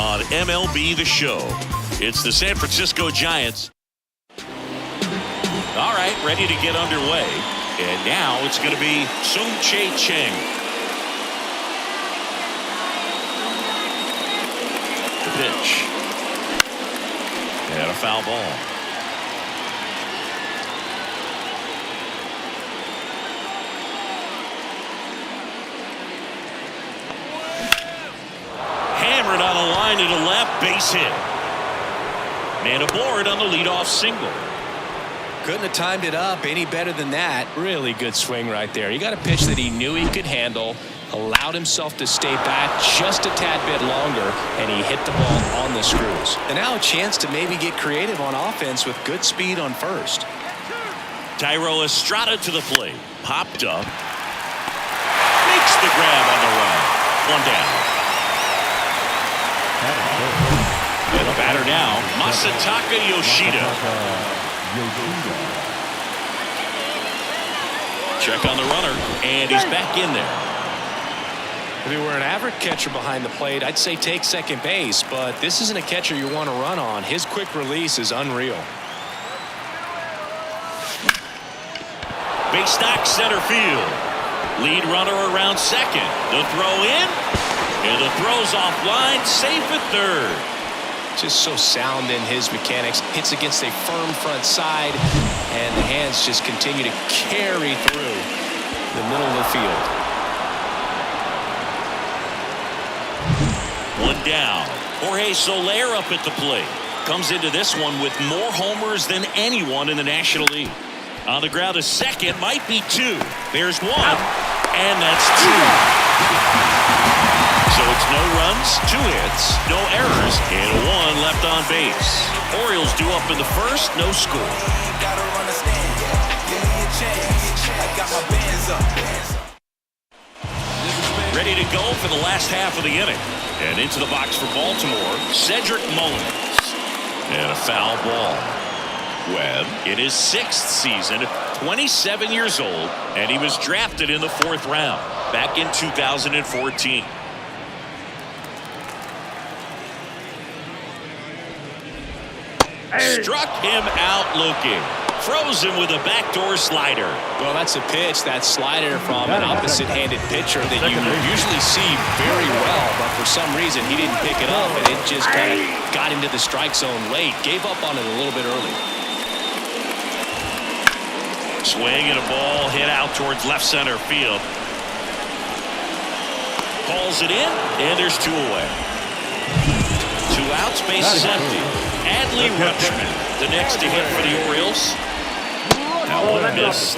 on MLB The Show. It's the San Francisco Giants. All right, ready to get underway. And now it's going to be Sung-Chae Cheng. The pitch. And a foul ball. Hammered on a line to the left, base hit. Man aboard on the leadoff single. Couldn't have timed it up any better than that. Really good swing right there. He got a pitch that he knew he could handle, allowed himself to stay back just a tad bit longer, and he hit the ball on the screws. And now a chance to maybe get creative on offense with good speed on first. Thairo Estrada to the plate. Popped up. Makes the grab on the run. One down. And the batter now, Masataka Yoshida. Check on the runner, and he's back in there. If he were an average catcher behind the plate, I'd say take second base, but this isn't a catcher you want to run on. His quick release is unreal. Base knock center field. Lead runner around second. The throw in, and the throw's offline, safe at third. Just so sound in his mechanics. Hits against a firm front side, and the hands just continue to carry through the middle of the field. One down. Jorge Soler up at the plate. Comes into this one with more homers than anyone in the National League. On the ground to second, might be two. There's one, and that's two. So it's no runs, 2 hits, no errors, and 1 left on base. Orioles due up in the first, no score. Ready to go for the last half of the inning. And into the box for Baltimore, Cedric Mullins. And a foul ball. Webb in his 6th season, 27 years old, and he was drafted in the 4th round back in 2014. Struck him out looking. Froze him with a backdoor slider. Well, that's a pitch, that slider from an opposite-handed pitcher that you usually see very well, but for some reason he didn't pick it up, and it just kind of got into the strike zone late. Gave up on it a little bit early. Swing and a ball hit out towards left center field. Calls it in, and there's 2 away. 2 outs, base is empty. Adley Rutschman, the next to hit for the Orioles. That one missed.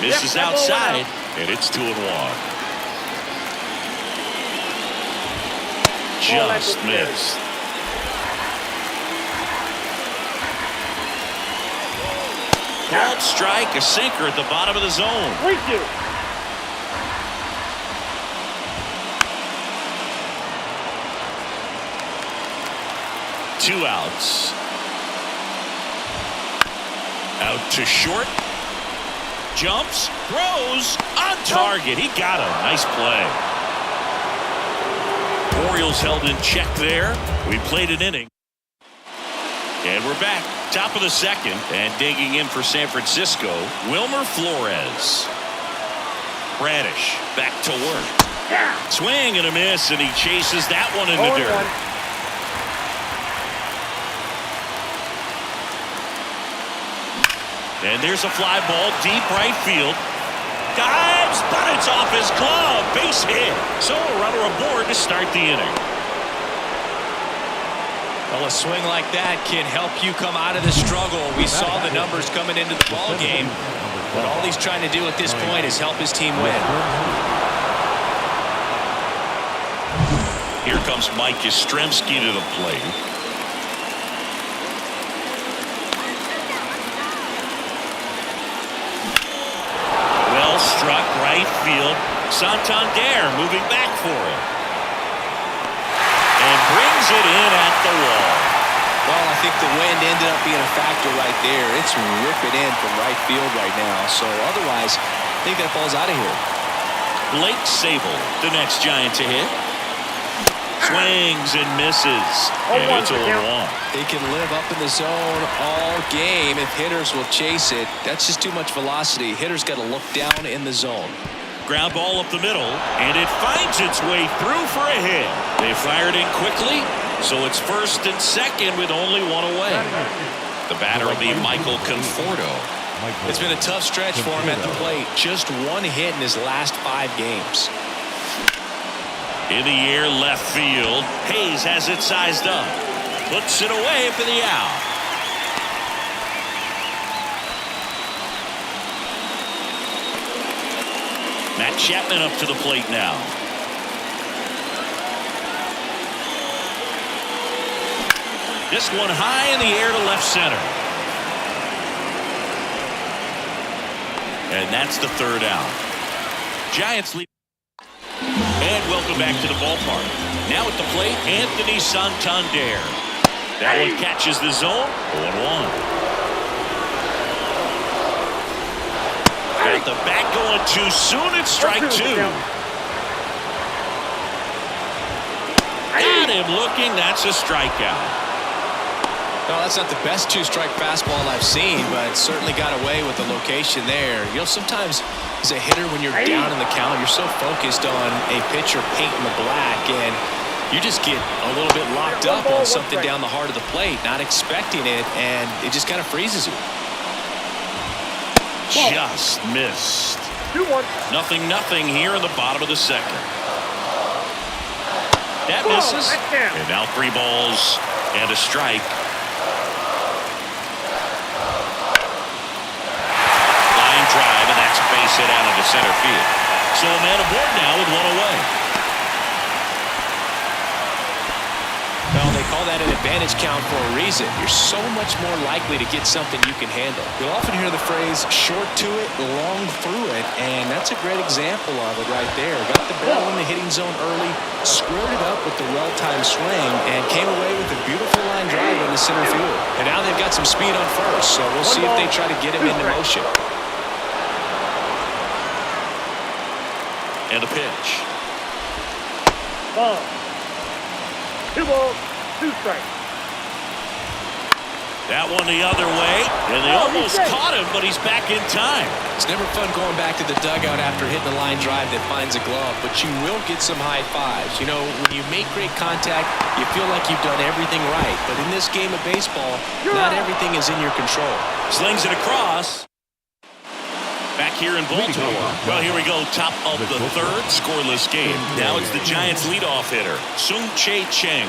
Misses outside, and it's 2-1. Just missed. Called strike, a sinker at the bottom of the zone. 2 outs. Out to short. Jumps, throws, on target. He got him. Nice play. Orioles held in check there. We played an inning. And we're back. Top of the second, and digging in for San Francisco, Wilmer Flores. Bradish back to work. Swing and a miss, and he chases that one in the dirt. And there's a fly ball deep right field. Dives, but it's off his glove. Base hit. So a runner aboard to start the inning. Well, a swing like that can help you come out of the struggle. We saw the numbers coming into the ball game, but all he's trying to do at this point is help his team win. Here comes Mike Yastrzemski to the plate. Well struck right field. Santander moving back for it. And brings it in at the wall. Well, I think the wind ended up being a factor right there. It's ripping in from right field right now. So otherwise, I think that ball's out of here. Blake Sable, the next Giant to hit. Swings and misses. And it's 0-1. They can live up in the zone all game if hitters will chase it. That's just too much velocity. Hitters got to look down in the zone. Ground ball up the middle, and it finds its way through for a hit. They fired in quickly, so it's first and second with only one away. The batter will be Michael Conforto. It's been a tough stretch for him at the plate. Just one hit in his last 5 games. In the air, left field. Hayes has it sized up. Puts it away for the out. Matt Chapman up to the plate now. This one high in the air to left center. And that's the third out. Giants lead. And welcome back to the ballpark. Now at the plate, Anthony Santander. That one catches the zone. 0-1. Got the bat going too soon. It's strike 2. Got him looking. That's a strikeout. No, that's not the best 2-strike fastball I've seen, but certainly got away with the location there. You know, sometimes as a hitter, when you're down in the count, you're so focused on a pitcher painting the black, and you just get a little bit locked up on something down the heart of the plate, not expecting it, and it just kind of freezes you. Just missed. 2-1. 0-0 here in the bottom of the second. That misses. And now 3 balls and a strike. Line drive, and that's a base hit out into center field. So a man aboard now with 1 away. Well, they call that an advantage count for a reason. You're so much more likely to get something you can handle. You'll often hear the phrase short to it, long through it, and that's a great example of it right there. Got the ball in the hitting zone early, squared it up with the well-timed swing, and came away with a beautiful line drive into center field. And now they've got some speed on first, so we'll see if they try to get him into motion. And a pitch. 2 balls, 2 strikes. That one the other way, and they almost caught him, but he's back in time. It's never fun going back to the dugout after hitting a line drive that finds a glove, but you will get some high fives. You know, when you make great contact, you feel like you've done everything right. But in this game of baseball, not everything is in your control. Slings it across. Back here in Baltimore. Well, here we go. Top of the third, scoreless game. Now it's the Giants' leadoff hitter, Sung-Chae Cheng.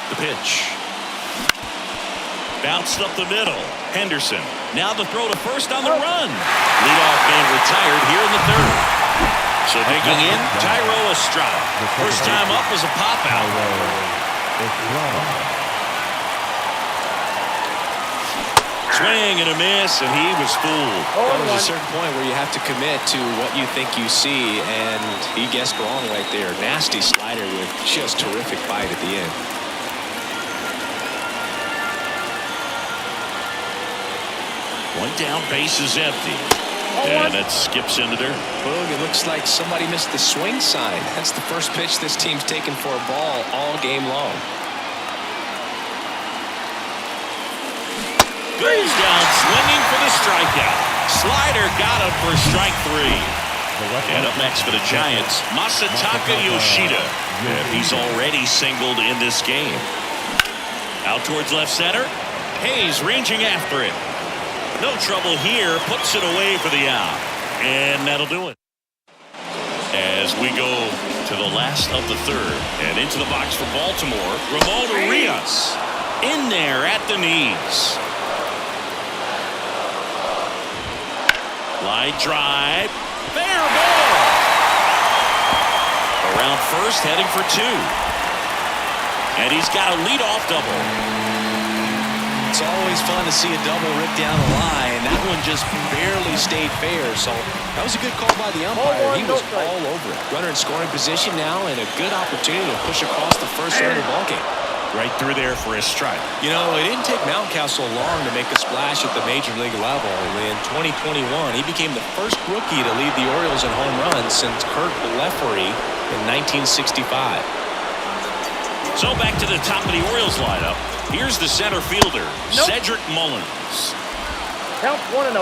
The pitch. Bounced up the middle. Henderson. Now the throw to first on the run. Leadoff man retired here in the third. So digging in, Tyro Estrada. First time up was a pop out. Swing and a miss, and he was fooled. There's a certain point where you have to commit to what you think you see, and he guessed wrong right there. Nasty slider with just terrific bite at the end. One down, base is empty. And it skips into there. Boog, it looks like somebody missed the swing sign. That's the first pitch this team's taken for a ball all game long. Goes down swinging for the strikeout. Slider got him for strike 3. And up next for the Giants, Masataka Yoshida. And he's already singled in this game. Out towards left center. Hayes ranging after it. No trouble here. Puts it away for the out. And that'll do it. As we go to the last of the third. And into the box for Baltimore, Ramon Urias. In there at the knees. Line drive. Fair ball. Around first, heading for 2. And he's got a leadoff double. It's always fun to see a double rip down the line. That one just barely stayed fair. So that was a good call by the umpire. He was all over it. Runner in scoring position now, and a good opportunity to push across the first run of the ballgame. Right through there for a strike. You know, it didn't take Mountcastle long to make a splash at the major league level. In 2021, he became the first rookie to lead the Orioles in home runs since Kurt Blefary in 1965. So back to the top of the Orioles lineup. Here's the center fielder, Cedric Mullins. Count 1-0.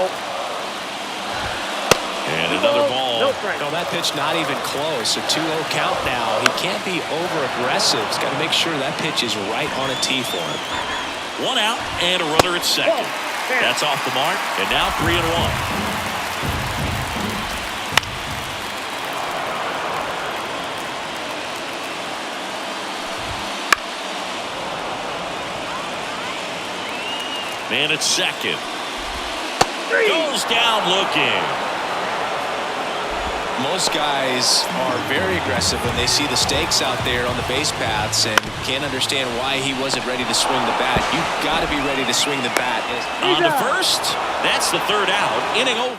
And another ball. No strike. No, that pitch not even close. A 2-0 count now. He can't be over-aggressive. He's got to make sure that pitch is right on a tee for him. 1 out and a runner at second. That's off the mark. And now 3-1. Man at second. Goes down looking. Most guys are very aggressive when they see the stakes out there on the base paths and can't understand why he wasn't ready to swing the bat. You've got to be ready to swing the bat. On to first. That's the 3rd out. Inning over.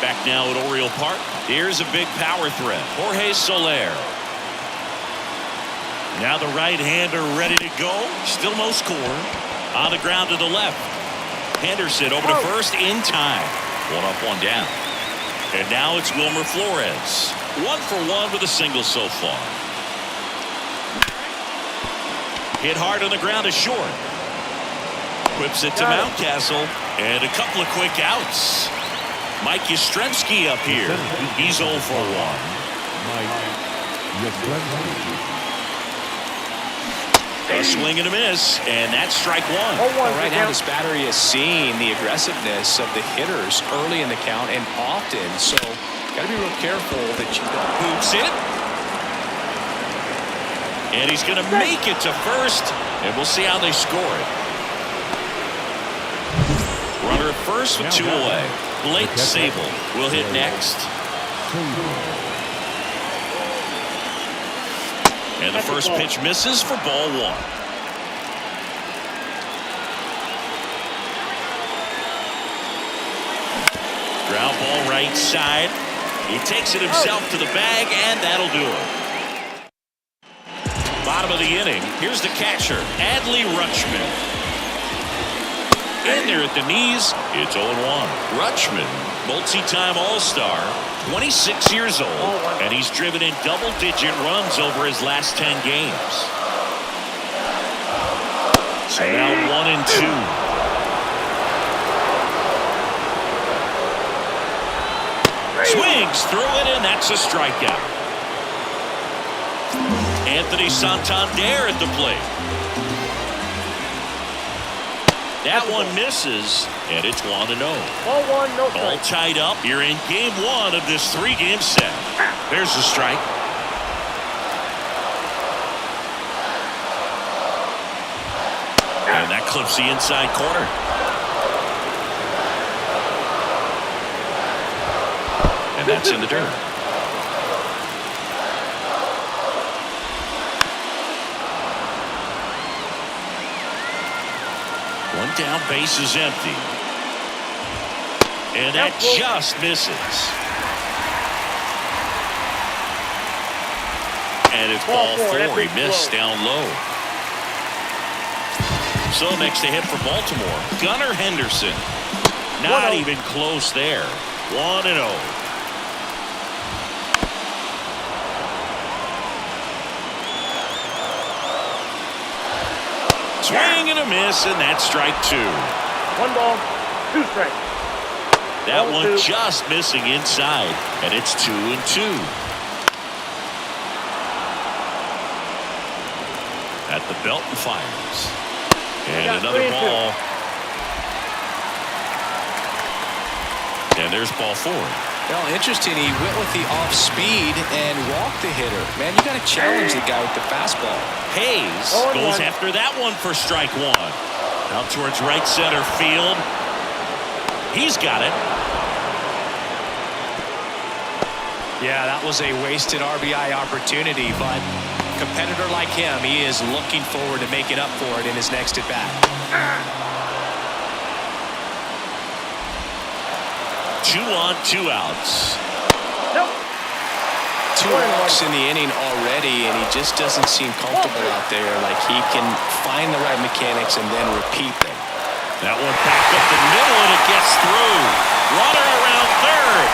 Back now at Oriole Park. Here's a big power threat. Jorge Soler. Now the right-hander ready to go. Still no score. On the ground to the left. Henderson over to first in time. 1 up, 1 down. And now it's Wilmer Flores. 1 for 1 with a single so far. Hit hard on the ground to short. Whips it to Mountcastle. And a couple of quick outs. Mike Yastrzemski up here. He's 0 for 1. A swing and a miss, and that's strike 1. Right now, this battery has seen the aggressiveness of the hitters early in the count and often, so got to be real careful that you don't. Boots it. And he's going to make it to first, and we'll see how they score it. Runner at first with 2 away. Blake Sable will hit next. And the first pitch misses for ball 1. Ground ball right side. He takes it himself to the bag, and that'll do it. Bottom of the inning. Here's the catcher, Adley Rutschman. In there at the knees. It's 0-1. Rutschman, multi-time All-Star. 26 years old, and he's driven in double-digit runs over his last 10 games. So now 1-2. Swings through it, and that's a strikeout. Anthony Santander at the plate. That one misses, and it's 1-0. Ball 1, no strike. All tied up. You're in game 1 of this 3-game set. There's the strike. And that clips the inside corner. And that's in the dirt. One down, base is empty. And that just misses. And it's ball 4. He missed down low. So next to hit for Baltimore, Gunnar Henderson. Not even close there. 1-0. Swing and a miss, and that's strike 2. 1 ball, 2 strikes. That one just missing inside, and it's 2-2. At the belt and fires. And another ball. And there's ball 4. Well, interesting. He went with the off speed and walked the hitter. Man, you got to challenge the guy with the fastball. Hayes goes after that one for strike 1. Out towards right center field. He's got it. Yeah, that was a wasted RBI opportunity, but a competitor like him, he is looking forward to making up for it in his next at bat. 2 on, 2 outs. Nope. 2 walks in the inning already, and he just doesn't seem comfortable out there. Like he can find the right mechanics and then repeat them. That one back up the middle, and it gets through. Runner around third.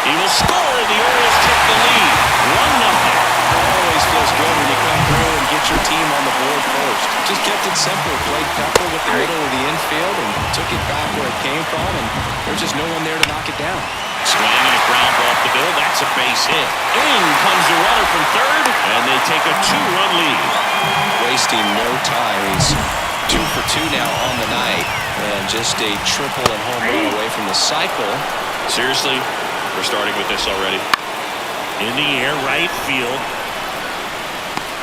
He will score, and the Orioles take the lead. 1-0. Always feels good when you come through and get your team on the board first. Just kept it simple. Played Pepper with the middle of the infield and took it back where it came from, and there's just no one there to knock it down. Swing and a ground ball off the middle. That's a base hit. In comes the runner from third, and they take a 2-run lead. Wasting no time. He's 2 for 2 now on the night, and just a triple and home run away from the cycle. Seriously, we're starting with this already. In the air, right field.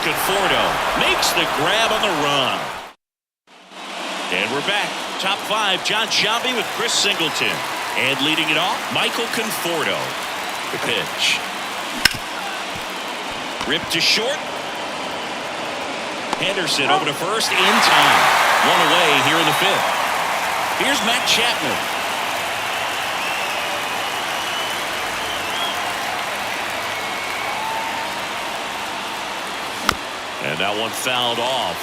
Conforto makes the grab on the run. And we're back. Top 5, John Sciambi with Chris Singleton. And leading it off, Michael Conforto. The pitch. Ripped to short. Henderson over to first in time. 1 away here in the 5th. Here's Matt Chapman. And that one fouled off.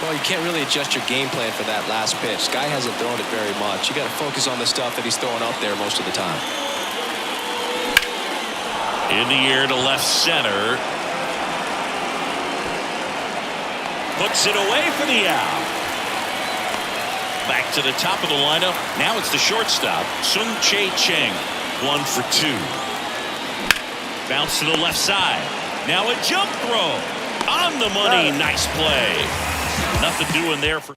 Well, you can't really adjust your game plan for that last pitch. Guy hasn't thrown it very much. You got to focus on the stuff that he's throwing up there most of the time. In the air to left center. Puts it away for the out. Back to the top of the lineup. Now it's the shortstop, Sung-Chae Cheng. 1 for 2. Bounce to the left side. Now a jump throw. On the money. Nice play. Nothing doing there for.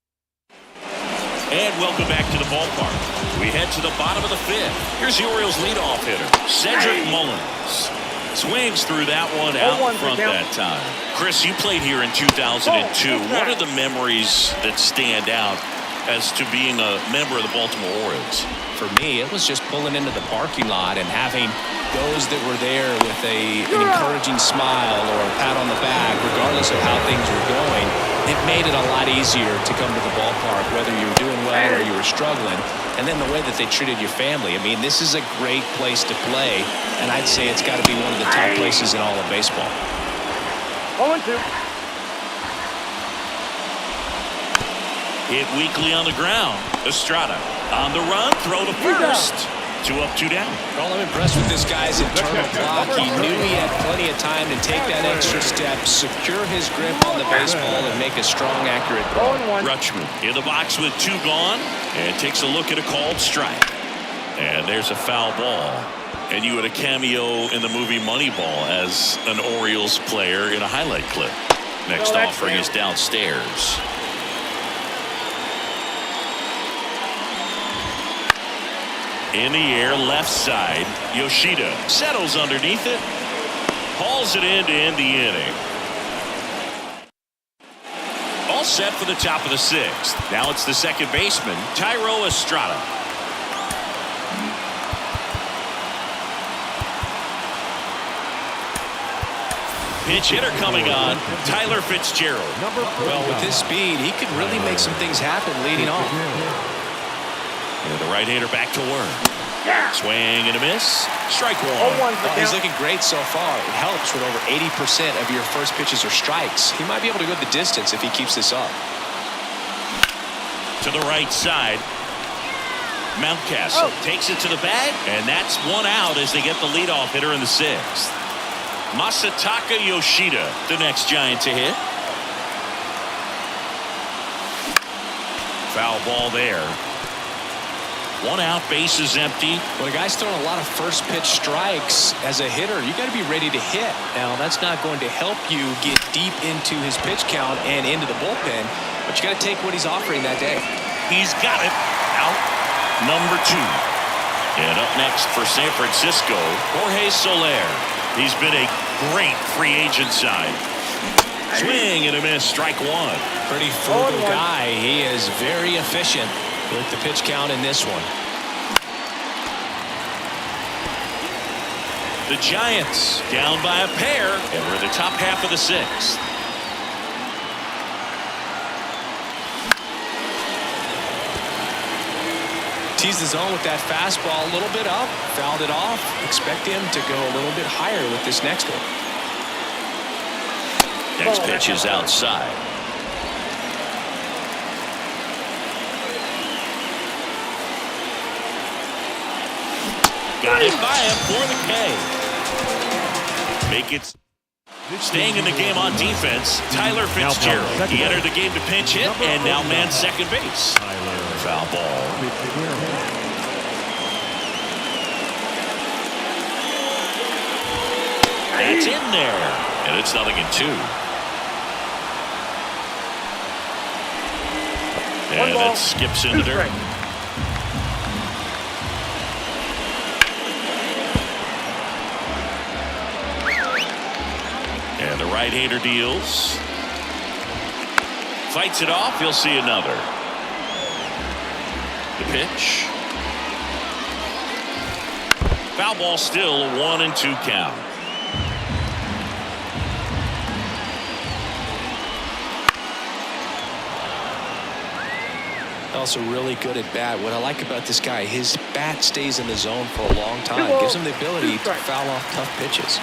And welcome back to the ballpark. We head to the bottom of the 5th. Here's the Orioles leadoff hitter, Cedric Mullins. Swings through that one out in front that time. Chris, you played here in 2002. What are the memories that stand out as to being a member of the Baltimore Orioles? For me, it was just pulling into the parking lot and having those that were there with an encouraging smile or a pat on the back, regardless of how things were going. It made it a lot easier to come to the ballpark, whether you were doing well or you were struggling. And then the way that they treated your family. I mean, this is a great place to play, and I'd say it's got to be one of the top places in all of baseball. 0-2. Hit weakly on the ground. Estrada on the run, throw to first. 2 up, 2 down. Well, I'm impressed with this guy's internal block. He knew he had plenty of time to take that extra step, secure his grip on the baseball, and make a strong, accurate throw. Rutschman in the box with 2 gone, and takes a look at a called strike. And there's a foul ball. And you had a cameo in the movie Moneyball as an Orioles player in a highlight clip. Next offering is downstairs. In the air, left side. Yoshida settles underneath it. Hauls it in to end the inning. All set for the top of the 6th. Now it's the second baseman, Thairo Estrada. Pitch hitter coming on, Tyler Fitzgerald. Well, with his speed, he could really make some things happen leading off. And the right-hander back to work. Swing and a miss. Strike 1. Well, he's looking great so far. It helps when over 80% of your first pitches are strikes. He might be able to go the distance if he keeps this up. To the right side. Mountcastle takes it to the bag, and that's 1 out as they get the leadoff hitter in the 6th. Masataka Yoshida, the next Giant to hit. Foul ball there. 1 out, bases empty. Well, the guy's throwing a lot of first pitch strikes. As a hitter, you got to be ready to hit. Now, that's not going to help you get deep into his pitch count and into the bullpen, but you got to take what he's offering that day. He's got it. Out number 2. And up next for San Francisco, Jorge Soler. He's been a great free agent sign. Swing and a miss, strike 1. Pretty frugal guy. He is very efficient with the pitch count in this one. The Giants down by a pair, and we're in the top half of the 6th. teased the zone with that fastball a little bit up, fouled it off. Expect him to go a little bit higher with this next one. Next pitch is outside. Got it by him for the K. Make it. Staying in the game on defense, Tyler Fitzgerald. He entered the game to pinch hit and now mans second base. Foul ball. That's in there. And it's 0-2. And that skips into dirt. And the right-hander deals. Fights it off. He'll see another. The pitch. Foul ball, still a 1-2 count. Also really good at bat. What I like about this guy, his bat stays in the zone for a long time. Gives him the ability to foul off tough pitches.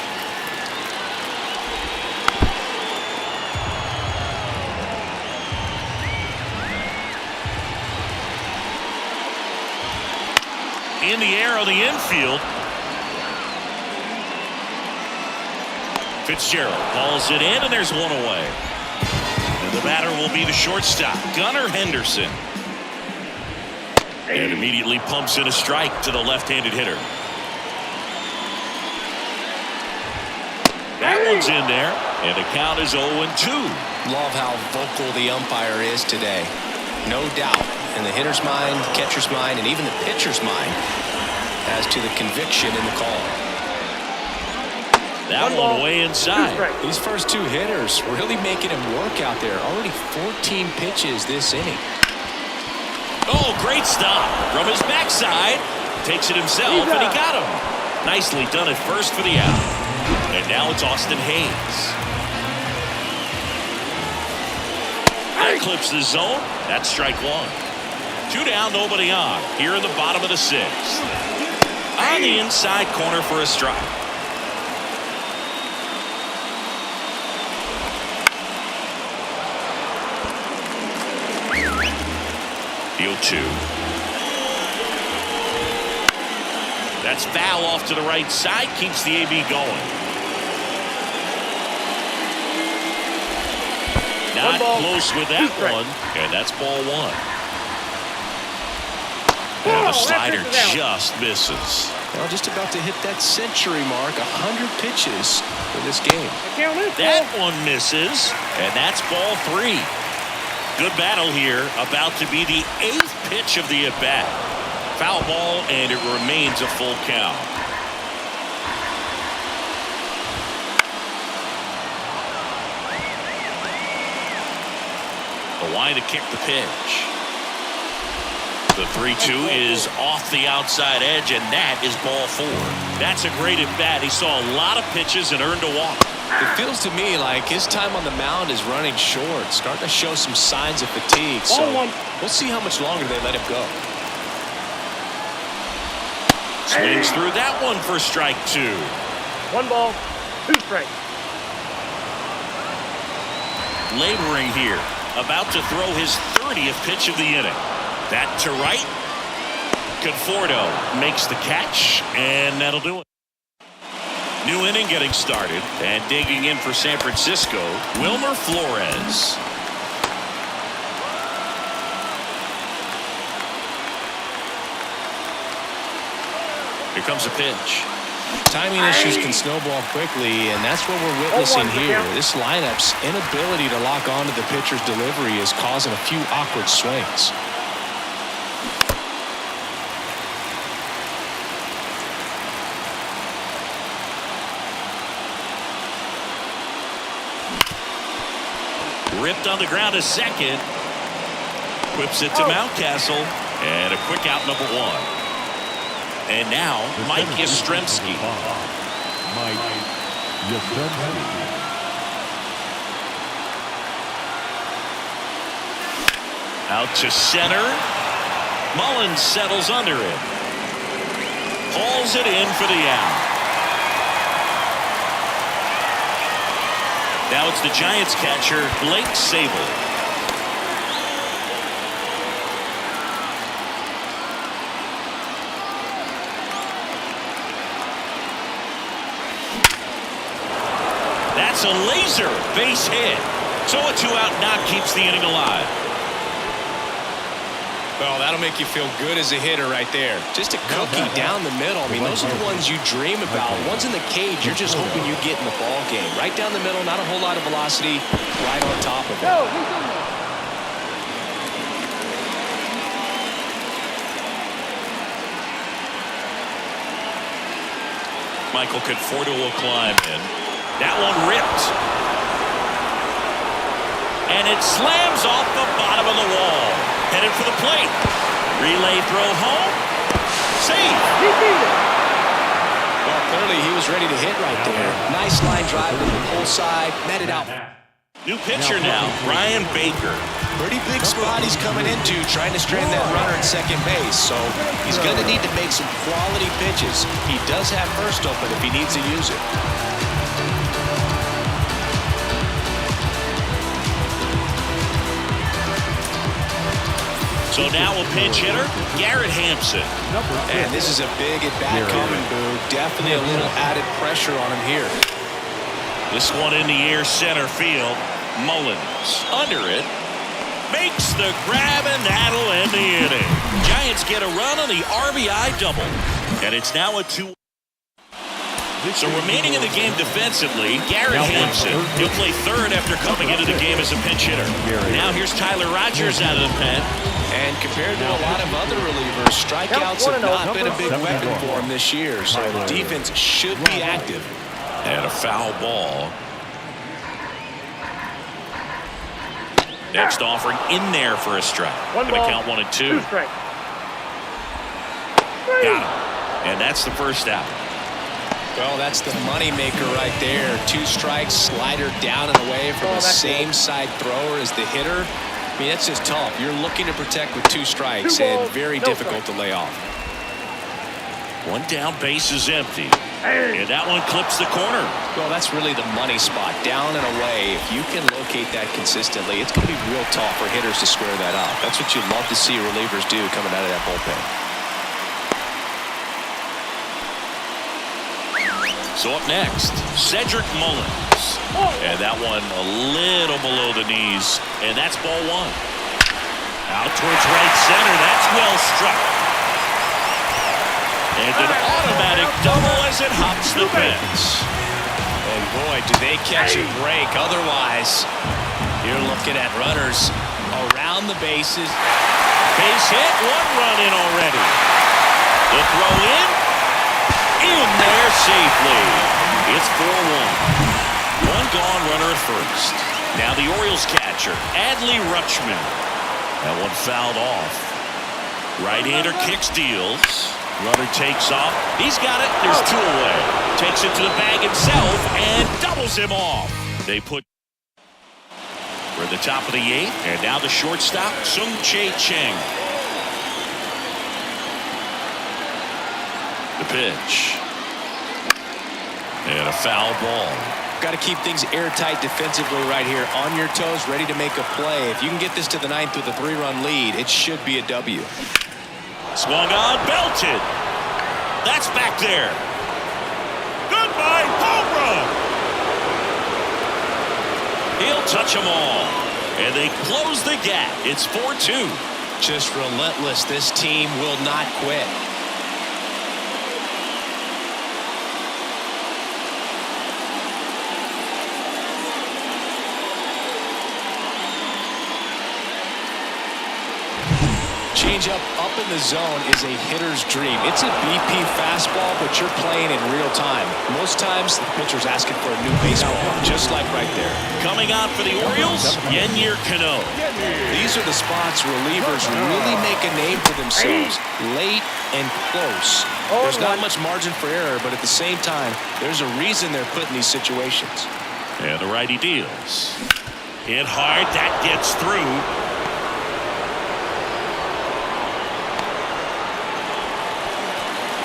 In the air on the infield. Fitzgerald calls it in, and there's one away. And the batter will be the shortstop, Gunnar Henderson. And immediately pumps in a strike to the left-handed hitter. That one's in there, and the count is 0-2. Love how vocal the umpire is today. No doubt in the hitter's mind, catcher's mind, and even the pitcher's mind as to the conviction in the call. That one way inside. These first two hitters really making him work out there. Already 14 pitches this inning. Oh, great stop from his backside. Takes it himself, and he got him. Nicely done at first for the out. And now it's Austin Hayes. That clips the zone. That's strike one. 2 down, nobody on. Here in the bottom of the 6th. On the inside corner for a strike. Deal 2. That's foul off to the right side. Keeps the AB going. Not close with that one. And that's ball 1. And the slider just misses. Well, just about to hit that century mark. 100 pitches for this game. That one misses. And that's ball 3. Good battle here, about to be the 8th pitch of the at-bat. Foul ball, and it remains a full count. The line to kick the pitch. The 3-2 is off the outside edge, and that is ball 4. That's a great at-bat. He saw a lot of pitches and earned a walk. It feels to me like his time on the mound is running short, starting to show some signs of fatigue. So we'll see how much longer they let him go. Swings through that one for strike 2. 1 ball, 2 strikes. Laboring here, about to throw his 30th pitch of the inning. That to right. Conforto makes the catch, and that'll do it. New inning getting started, and digging in for San Francisco, Wilmer Flores. Here comes a pitch. Timing issues can snowball quickly, and that's what we're witnessing here. This lineup's inability to lock onto the pitcher's delivery is causing a few awkward swings. Ripped on the ground to second. Whips it to Mountcastle. And a quick out, number 1. And now, Mike Yastrzemski. Out to center. Mullins settles under it. Hauls it in for the out. Now it's the Giants catcher, Blake Sable. That's a laser base hit. So a 2-out knock keeps the inning alive. Well, that'll make you feel good as a hitter right there. Just a cookie down the middle. I mean, those are the ones you dream about. Ones in the cage, you're just hoping you get in the ball game. Right down the middle, not a whole lot of velocity, right on top of it. Michael Conforto will climb in. That one ripped. And it slams off the bottom of the wall. Headed for the plate. Relay throw home. Save. Well, clearly he was ready to hit right there. Nice line drive to the pull side. Met it out. New pitcher now, Brian Baker. Pretty big spot he's coming into, trying to strand that runner at second base. So he's going to need to make some quality pitches. He does have first open if he needs to use it. So now a pinch hitter, Garrett Hampson. And this is a big at-bat coming, Boo. Definitely a little added pressure on him here. This one in the air center field. Mullins under it. Makes the grab, and that'll end the inning. Giants get a run on the RBI double. And it's now a 2. So remaining in the game defensively, Garrett Hampson. He'll play third after coming into the game as a pinch hitter. Now here's Tyler Rogers out of the pen. And compared to a lot of other relievers, strikeouts have not been a big weapon for him this year. So the defense should be active. And a foul ball. Next offering in there for a strike. Going to count 1 and 2. Got him. And that's the first out. Well, that's the money maker right there. 2 strikes, slider down and away from the same side thrower as the hitter. I mean, that's just tough. You're looking to protect with 2 strikes and very difficult to lay off. 1 down, base is empty. And that one clips the corner. Well, that's really the money spot, down and away. If you can locate that consistently, it's going to be real tough for hitters to square that up. That's what you love to see relievers do coming out of that bullpen. So up next, Cedric Mullins. And that one a little below the knees. And that's ball 1. Out towards right center. That's well struck. And an automatic double as it hops the fence. And boy, do they catch a break. Otherwise, you're looking at runners around the bases. Base hit, 1 run in already. The throw in there safely. It's 4-1. 1 gone, runner at first. Now the Orioles catcher, Adley Rutschman. That one fouled off. Right-hander kicks, deals. Runner takes off. He's got it. There's 2 away. Takes it to the bag himself and doubles him off. They put. We're at the top of the 8th. And now the shortstop, Sung-Chae Cheng. The pitch. And a foul ball. Got to keep things airtight defensively right here. On your toes, ready to make a play. If you can get this to the 9th with a 3-run lead, it should be a W. Swung on, belted. That's back there. Goodbye, home run. He'll touch them all. And they close the gap. It's 4-2. Just relentless. This team will not quit. Changeup up in the zone is a hitter's dream. It's a BP fastball, but you're playing in real time. Most times, the pitcher's asking for a new baseball, just like right there. Coming out for the Orioles, Yennier Cano. These are the spots relievers really make a name for themselves, late and close. There's not much margin for error, but at the same time, there's a reason they're put in these situations. And the righty deals. Hit hard, that gets through.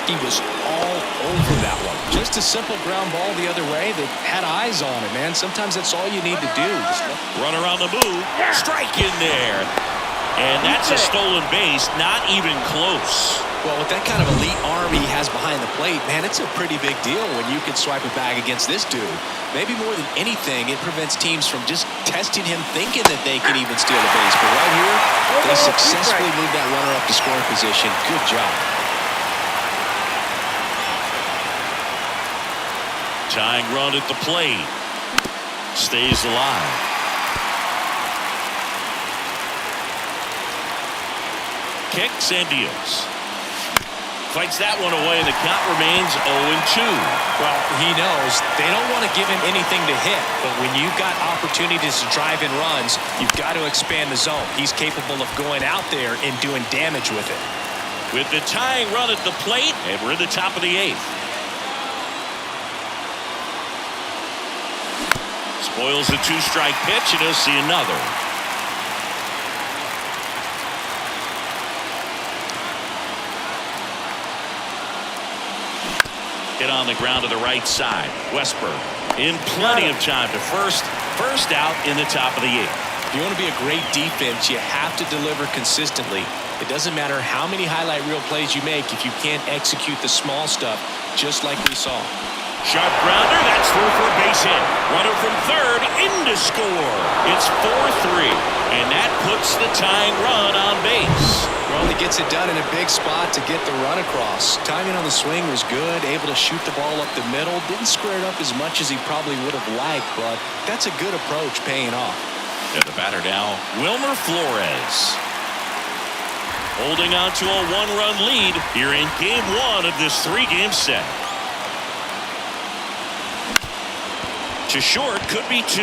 He was all over that one. Just a simple ground ball the other way that had eyes on it, man. Sometimes that's all you need to do. Run around the move. Strike in there. And that's a stolen base. Not even close. Well, with that kind of elite arm he has behind the plate, man, it's a pretty big deal when you can swipe it back against this dude. Maybe more than anything, it prevents teams from just testing him thinking that they can even steal a base. But right here, they successfully moved that runner up to scoring position. Good job. Tying run at the plate. Stays alive. Kicks and deals. Fights that one away, and the count remains 0-2. Well, he knows they don't want to give him anything to hit, but when you've got opportunities to drive in runs, you've got to expand the zone. He's capable of going out there and doing damage with it. With the tying run at the plate, and we're in the top of the 8th. Spoils the 2-strike pitch, and he'll see another. Hit on the ground to the right side. Westberg in plenty of time to first out in the top of the 8th. If you want to be a great defense, you have to deliver consistently. It doesn't matter how many highlight reel plays you make if you can't execute the small stuff, just like we saw. Sharp grounder, that's through for a base hit. Runner from third, in to score. It's 4-3, and that puts the tying run on base. Well, he gets it done in a big spot to get the run across. Timing on the swing was good, able to shoot the ball up the middle. Didn't square it up as much as he probably would have liked, but that's a good approach paying off. And the batter now, Wilmer Flores. Holding on to a 1-run lead here in Game 1 of this 3-game set. To short, could be 2.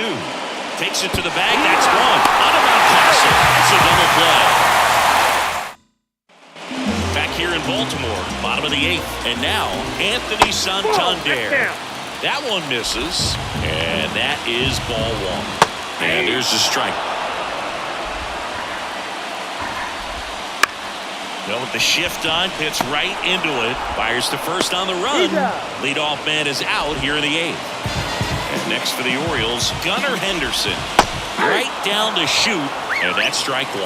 Takes it to the bag, that's 1. On a Mountcastle, that's a double play. Back here in Baltimore, bottom of the 8th. And now, Anthony Santander. That one misses, and that is ball 1. And there's the strike. Well, with the shift on, hits right into it. Fires to first on the run. Leadoff man is out here in the 8th. And next for the Orioles, Gunnar Henderson. Right down to shoot, and that's strike 1.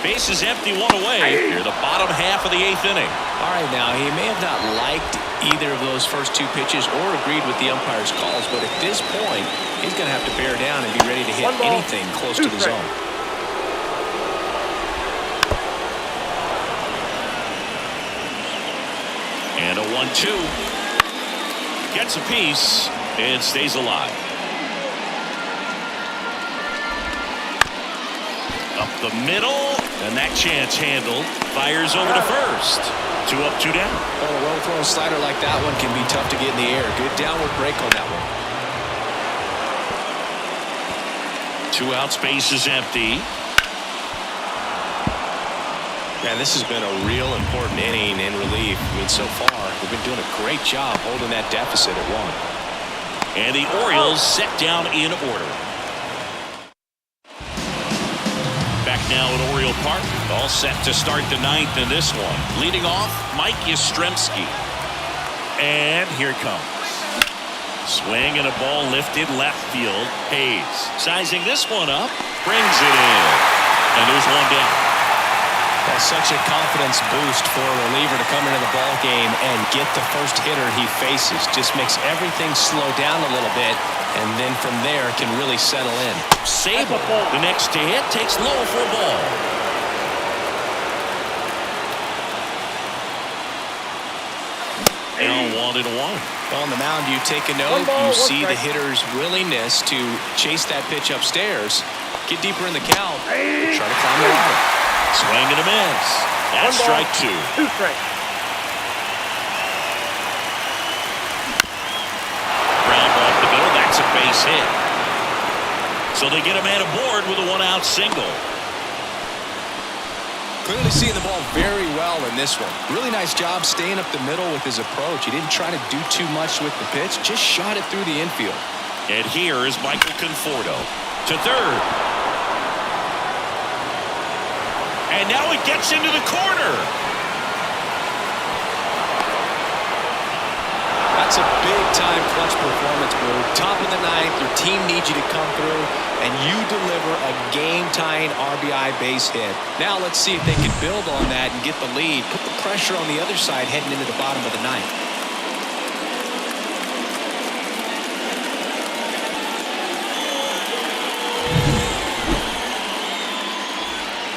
Base is empty, 1 away. Here the bottom half of the 8th inning. All right, now, he may have not liked either of those first 2 pitches or agreed with the umpire's calls, but at this point, he's going to have to bear down and be ready to hit anything close to the zone. And a 1-2. Gets a piece and stays alive. Up the middle, and that chance handled. Fires over to first. 2 up, 2 down. Well, a well-thrown slider like that one can be tough to get in the air. Good downward break on that one. 2 outs, base is empty. Man, this has been a real important inning in relief. I mean, so far, we've been doing a great job holding that deficit at 1. And the Orioles set down in order. Back now at Oriole Park. All set to start the 9th in this one. Leading off, Mike Yastrzemski. And here it comes. Swing and a ball lifted left field. Hayes sizing this one up. Brings it in. And there's 1 down. That's such a confidence boost for a reliever to come into the ball game and get the first hitter he faces. Just makes everything slow down a little bit, and then from there can really settle in. Sable, the next to hit, takes low for a ball. Now 1-1. On the mound, you take a note. You see the hitter's willingness to chase that pitch upstairs, get deeper in the count, try to climb the ladder. Swing and a miss. That's strike 2. 2 strikes. Ground ball up the middle. That's a base hit. So they get a man aboard with a 1-out single. Clearly seeing the ball very well in this one. Really nice job staying up the middle with his approach. He didn't try to do too much with the pitch. Just shot it through the infield. And here is Michael Conforto to third. And now it gets into the corner. clutch performance, Blue. Top of the ninth, your team needs you to come through, and you deliver a game-tying RBI base hit. Now let's see if they can build on that and get the lead. Put the pressure on the other side heading into the bottom of the ninth.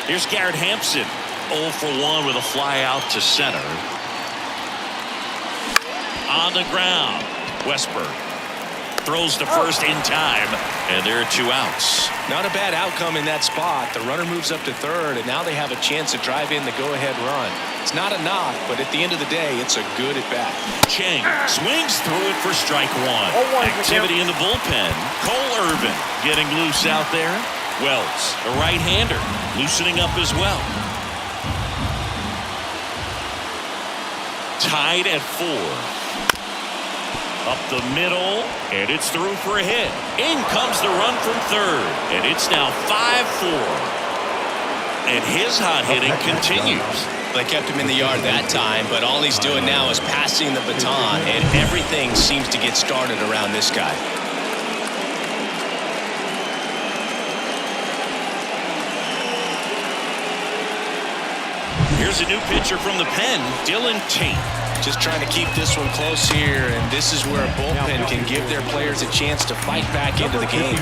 Here's Garrett Hampson, 0 for 1 with a fly out to center. On the ground, Westberg throws to first in time, and there are 2 outs. Not a bad outcome in that spot. The runner moves up to third, and now they have a chance to drive in the go-ahead run. It's not a knock, but at the end of the day, it's a good at-bat. Chang swings through it for strike 1. Activity in the bullpen. Cole Irvin getting loose out there. Wells, a right-hander, loosening up as well. Tied at 4. Up the middle, and it's through for a hit. In comes the run from third, and it's now 5-4. And his hot hitting continues. They kept him in the yard that time, but all he's doing now is passing the baton, and everything seems to get started around this guy. Here's a new pitcher from the pen, Dylan Tate. Just trying to keep this one close here, and this is where a bullpen can give their players a chance to fight back into the game.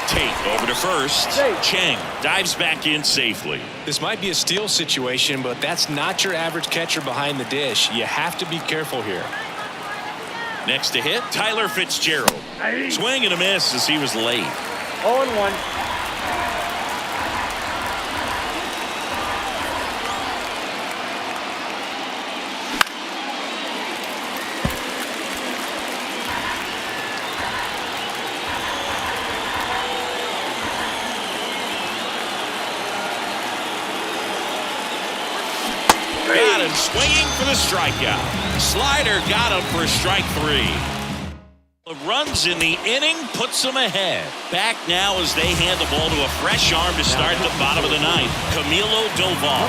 Tate over to first. Chang dives back in safely. This might be a steal situation, but that's not your average catcher behind the dish. You have to be careful here. Next to hit, Tyler Fitzgerald. Swing and a miss as he was late. 0-1. Got him swinging for the strikeout. Slider got him for strike 3. The runs in the inning puts them ahead. Back now as they hand the ball to a fresh arm to start the bottom of the ninth. Camilo Doval.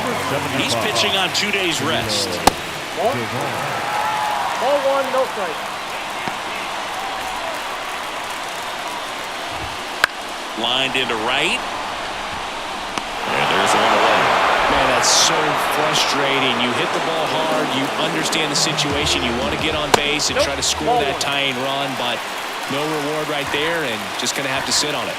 He's pitching on 2 days rest. Ball 1, no strike. Lined into right. And there's one away. Man, that's so frustrating. You hit the ball hard. You understand the situation. You want to get on base and try to score that tying run, but no reward right there, and just going to have to sit on it.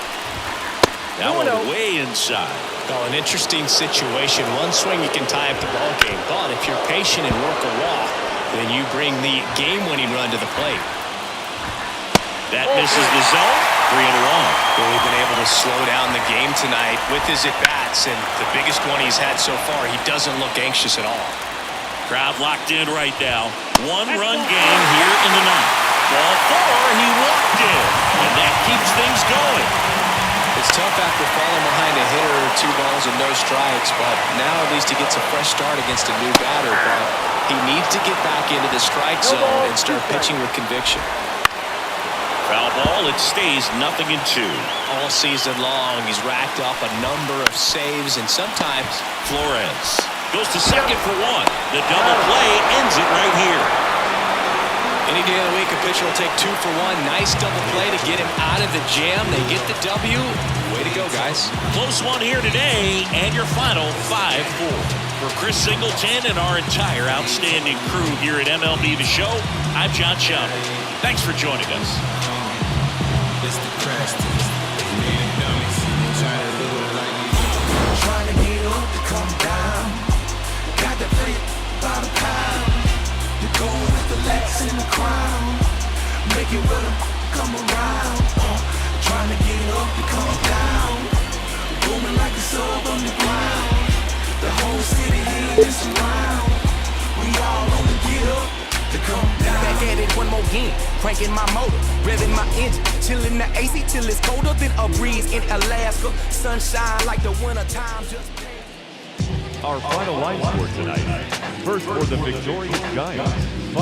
That one way inside. Well, an interesting situation. One swing, you can tie up the ball game, but if you're patient and work a walk, then you bring the game-winning run to the plate. That misses the zone. 3-1. Really been able to slow down the game tonight with his at-bats, and the biggest one he's had so far, he doesn't look anxious at all. Crowd locked in right now. 1-run game here in the ninth. Ball 4, he walked in, and that keeps things going. It's tough after falling behind a hitter, 2 balls and no strikes, but now at least he gets a fresh start against a new batter, but he needs to get back into the strike zone and start pitching with conviction. Foul ball, it stays 0-2. All season long, he's racked up a number of saves, and sometimes Flores goes to second for 1. The double play ends it right here. Any day of the week, a pitcher will take 2 for 1. Nice double play to get him out of the jam. They get the W. Way to go, guys. Close one here today, and your final 5-4. For Chris Singleton and our entire outstanding crew here at MLB The Show, I'm John Schaub. Thanks for joining us. It's the crash test. They made it dummies. Try to do it like me. Trying to get up to come down. Got to play by the pound. You go with the Lex and the crown. Make it with them come around. Trying to get up to come down. Booming like a sub on the ground. The whole city here is around. We all on the get up to come down. Back at it one more game, cranking my motor, revving my engine, chilling the AC till it's colder than a breeze in Alaska. Sunshine like the winter time just passed. Our final line score tonight. First for the victorious Giants.